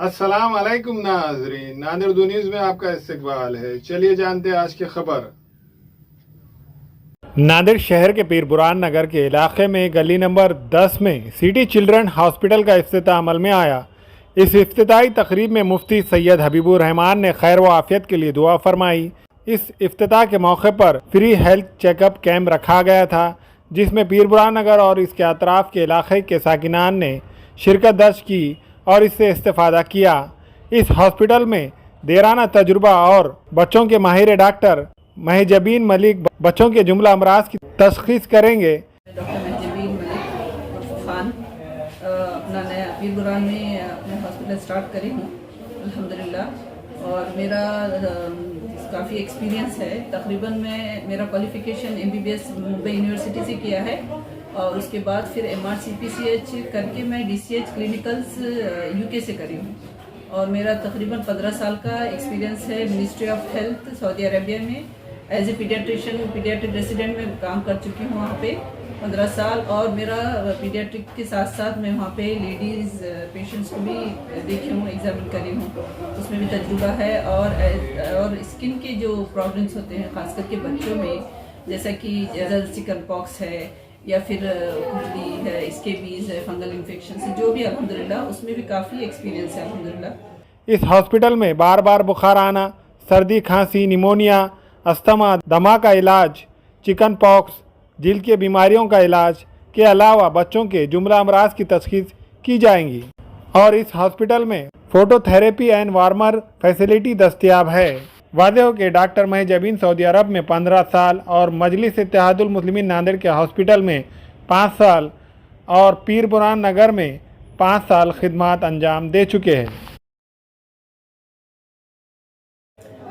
अस्सलाम वालेकुम नाज़रीन, नादिर दो न्यूज़ में आपका इस्तकबाल है। चलिए जानते हैं आज की खबर। नादिर शहर के पीर बुरान नगर के इलाके में गली नंबर 10 में सिटी चिल्ड्रन हॉस्पिटल का इफ्तिताह अमल में आया। इस इफ्तिताही तकरीब में मुफ्ती सैयद हबीबुर रहमान ने खैर व आफियत के लिए दुआ फरमाई। इस इफ्तिताह के मौके पर फ्री हेल्थ चेकअप कैंप रखा गया था, जिसमें पीर बुरान नगर और इसके अतराफ़ के इलाके के साकिनान ने शिरकत दर्ज की और इससे इस्तेफादा किया। इस हॉस्पिटल में देराना तजुर्बा और बच्चों के माहिर डॉक्टर महजबीन मलिक बच्चों के जुमला अमराज की तशखीस करेंगे। डॉक्टर महजबीन मलिक खान अपना नया पीर बुरान में अपना हॉस्पिटल स्टार्ट करी हूँ अल्हम्दुलिल्लाह। और मेरा काफ़ी एक्सपीरियंस है। तकरीबन मैं मेरा क्वालिफ़िकेशन MBBS मुंबई यूनिवर्सिटी से किया है और उसके बाद फिर MRCPCH करके मैं DCH क्लिनिकल्स UK से करी हूँ। और मेरा तकरीबन 15 साल का एक्सपीरियंस है ministry of health Saudi Arabia में। एज ए पीडियाट्रिक रेसिडेंट में काम कर चुकी हूँ वहाँ पे 15 साल। और मेरा पीडियाट्रिक के साथ साथ मैं वहाँ पे लेडीज़ पेशेंट्स को भी देखी हूँ, एग्जामिन करी हूँ, उसमें भी तजुर्बा है। और स्किन के जो प्रॉब्लम्स होते हैं ख़ास करके बच्चों में, जैसा कि चिकन पॉक्स है या फिर खुजली है, स्केबीज है, फंगल इन्फेक्शन से, जो भी अल्हम्दुलिल्लाह उसमें भी काफ़ी एक्सपीरियंस है अल्हम्दुलिल्लाह। इस हॉस्पिटल में बार बार बुखार आना, सर्दी खांसी, निमोनिया, अस्थमा, दमा का इलाज, चिकन पॉक्स, जिल्द की बीमारियों का इलाज के अलावा बच्चों के जुमला अमराज की तशखीस की जाएंगी। और इस हॉस्पिटल में फोटोथेरेपी एंड वार्मर फैसिलिटी दस्तियाब है। वादे हो कि डॉक्टर महजबीन सऊदी अरब में 15 साल और मजलिस इत्तेहादुल मुस्लिमीन नांदेड़ के हॉस्पिटल में 5 साल और पीर बुरान नगर में 5 साल खिदमत अंजाम दे चुके हैं।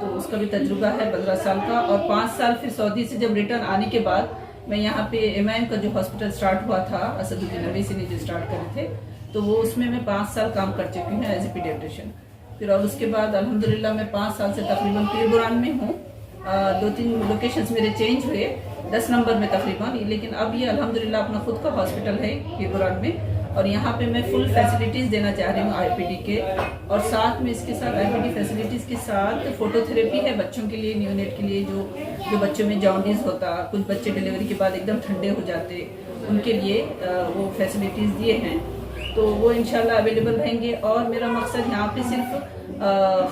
तो उसका भी तजुर्बा है 15 साल का। और 5 साल फिर सऊदी से जब रिटर्न आने के बाद मैं यहाँ पे MIM का जो हॉस्पिटल स्टार्ट हुआ था, असदुद्दीन अवैसी ने जो स्टार्ट करे थे, तो वो उसमें मैं 5 साल काम कर चुकी हूँ एज ए पीडियाट्रिशियन। फिर और उसके बाद अल्हम्दुलिल्लाह मैं 5 साल से तकरीबन पीर बुरान में हूँ। 2-3 लोकेशंस मेरे चेंज हुए 10 नंबर में तकरीबन, लेकिन अब ये अल्हम्दुलिल्लाह अपना खुद का हॉस्पिटल है पीर बुरान में। और यहाँ पे मैं फुल फैसिलिटीज़ देना चाह रही हूँ IPD के, और साथ में इसके साथ IPD फैसिलिटीज़ के साथ फोटोथेरेपी है बच्चों के लिए, न्यूनेट के लिए, जो बच्चों में जॉन्डिस होता, कुछ बच्चे डिलीवरी के बाद एकदम ठंडे हो जाते, उनके लिए वो फैसिलिटीज़ दिए हैं, तो वो इंशाल्लाह अवेलेबल रहेंगे। और मेरा मकसद यहाँ पे सिर्फ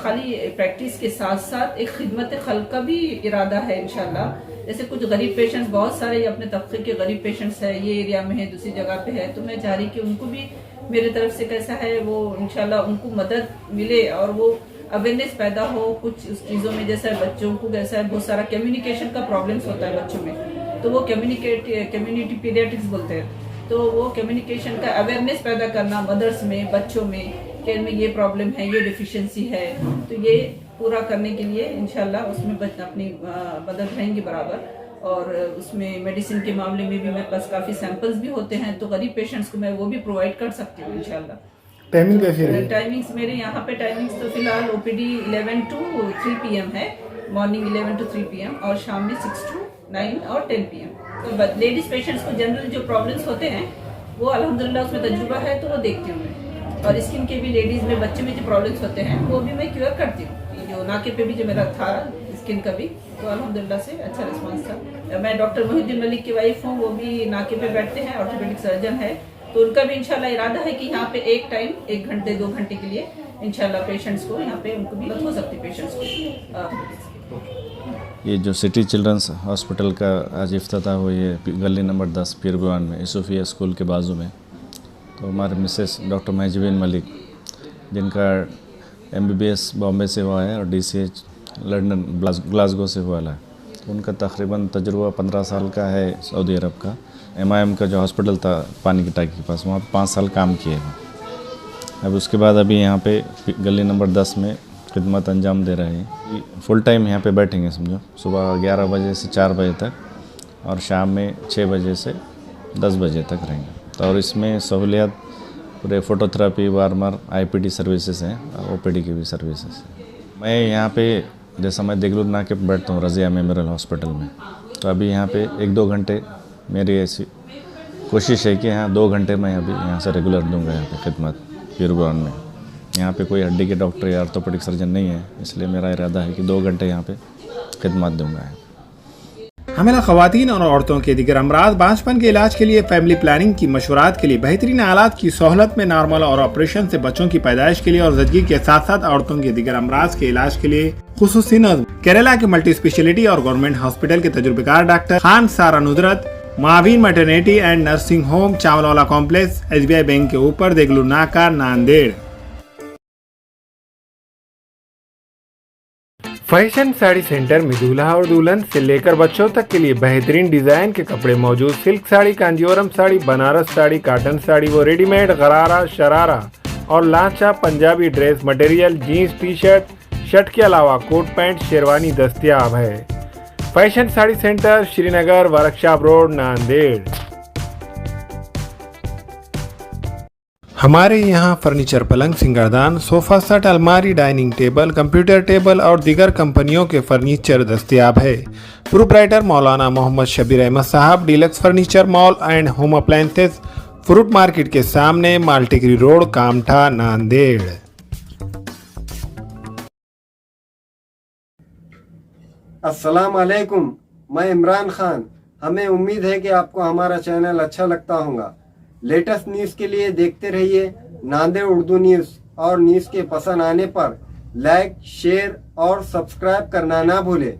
खाली प्रैक्टिस के साथ साथ एक खिदमत खल्क का भी इरादा है इंशाल्लाह। जैसे कुछ गरीब पेशेंट्स, बहुत सारे अपने तबके के गरीब पेशेंट्स हैं, ये एरिया में है, दूसरी जगह पे है, तो मैं चाह रही कि उनको भी मेरे तरफ से कैसा है वो इंशाल्लाह उनको मदद मिले और वो अवेयरनेस पैदा हो कुछ उस चीज़ों में। जैसा बच्चों को कैसा है बहुत सारा कम्युनिकेशन का प्रॉब्लम्स होता है बच्चों में, तो वो कम्युनिटी पीडियाट्रिक्स बोलते हैं, तो वो कम्युनिकेशन का अवेयरनेस पैदा करना मदर्स में, बच्चों में कि इनमें ये प्रॉब्लम है, ये डिफिशिएंसी है, तो ये पूरा करने के लिए इंशाल्लाह उसमें अपनी मदद रहेंगी बराबर। और उसमें मेडिसिन के मामले में भी मेरे पास काफ़ी सैंपल्स भी होते हैं, तो गरीब पेशेंट्स को मैं वो भी प्रोवाइड कर सकती हूँ इंशाल्लाह। टाइमिंग कैसी है? टाइमिंग्स मेरे यहाँ पे टाइमिंग्स तो फिलहाल OPD 11 to 3 PM है, मॉर्निंग 11 to 3 PM, और शाम में 6 to 9 और 10 PM। तो लेडीज पेशेंट्स को जनरल जो प्रॉब्लम्स होते हैं वो अल्हम्दुलिल्लाह उसमें तजुर्बा है, तो वो देखती हूँ मैं। और स्किन के भी लेडीज में, बच्चे में जो प्रॉब्लम्स होते हैं वो भी मैं क्योर करती हूँ। जो नाके पे भी जो मेरा था स्किन का भी, तो अल्हम्दुलिल्लाह से अच्छा रिस्पांस था। मैं डॉक्टर मोहिउद्दीन मलिक की वाइफ हूँ, वो भी नाके पे बैठते हैं, ऑर्थोपेडिक सर्जन है, तो उनका भी इंशाल्लाह इरादा है कि यहाँ पे एक टाइम 1 घंटे 2 घंटे के लिए इंशाल्लाह पेशेंट्स को यहाँ पे उनको भी मदद हो सकती है पेशेंट्स को। ये जो सिटी चिल्ड्रंस हॉस्पिटल का आज इफ्तिताह हुई है गली नंबर 10 पीर बुरान में, यूसुफिया स्कूल के बाजू में, तो हमारे मिसेस डॉक्टर महजबीन मलिक, जिनका MBBS बॉम्बे से हुआ है और DCH लंदन ग्लासगो से हुआ है, तो उनका तकरीबन तजुर्बा 15 साल का है सऊदी अरब का। MIM का जो हॉस्पिटल था पानी की टाँकी के पास, वहाँ 5 साल काम किए हैं। अब उसके बाद अभी यहाँ पे गली नंबर 10 में खिदमत अंजाम दे रहे हैं। फुल टाइम यहाँ पे बैठेंगे, समझो सुबह 11 बजे से 4 बजे तक और शाम में 6 बजे से 10 बजे तक रहेंगे। तो और इसमें सहूलियत पूरे फ़ोटोथेरेपी, वार्मर, IPD सर्विसेज हैं, OPD की भी सर्विसेज हैं। मैं यहाँ पे जैसा मैं देगलूर नाके पर बैठता हूँ रज़िया मेमोरियल हॉस्पिटल में, तो अभी यहाँ पे 1-2 घंटे मेरी ऐसी कोशिश है कि यहाँ 2 घंटे मैं अभी यहाँ से रेगुलर दूँगा यहाँ पे खिदमत पीर बुरान में। यहाँ पे कोई हड्डी के डॉक्टर या ऑर्थोपेडिक सर्जन नहीं है, इसलिए मेरा इरादा है कि 2 घंटे यहाँ पे खिदमत दूंगा। हमें ख़वातीन और औरतों के दिगर अमराज बांझपन के इलाज के लिए फैमिली प्लानिंग की मशवरात के लिए बेहतरीन आलात की सहूलत में नॉर्मल और ऑपरेशन से बच्चों की पैदाइश के लिए और ज़चगी के साथ साथ औरतों के दिगर अमराज के इलाज के लिए खुसूसी नज़्म केरला के मल्टी स्पेशलिटी और गवर्नमेंट हॉस्पिटल के तजुर्बेकार doctor Khan Sara Nudrat Mavin maternity and nursing home Chawalwala complex SBI bank के ऊपर देगलू नाका नांदेड़। फैशन साड़ी सेंटर में दूल्हा और दुल्हन से लेकर बच्चों तक के लिए बेहतरीन डिजाइन के कपड़े मौजूद। सिल्क साड़ी, कांजीवरम साड़ी, बनारस साड़ी, कॉटन साड़ी वो रेडीमेड, गरारा, शरारा और लांचा Punjabi dress material, jeans, T shirt के अलावा कोट पैंट, शेरवानी दस्तयाब है। Fashion sari centre, Srinagar, workshop road, Nanded. हमारे यहाँ फर्नीचर, पलंग, सिंगारदान, सोफा सेट, अलमारी, डाइनिंग टेबल, कंप्यूटर टेबल और दीगर कंपनियों के फर्नीचर दस्तयाब है। प्रोप्राइटर मौलाना मोहम्मद शबीर अहमद साहब, deluxe furniture mall and home appliances, fruit market के सामने, माल्टीगिरी रोड, कामठा, नांदेड़। अस्सलाम वालेकुम, मैं इमरान खान। हमें उम्मीद है कि आपको हमारा चैनल अच्छा लगता होगा। लेटेस्ट न्यूज़ के लिए देखते रहिए नांदेड़ उर्दू न्यूज़, और न्यूज़ के पसंद आने पर लाइक, शेयर और सब्सक्राइब करना ना भूलें।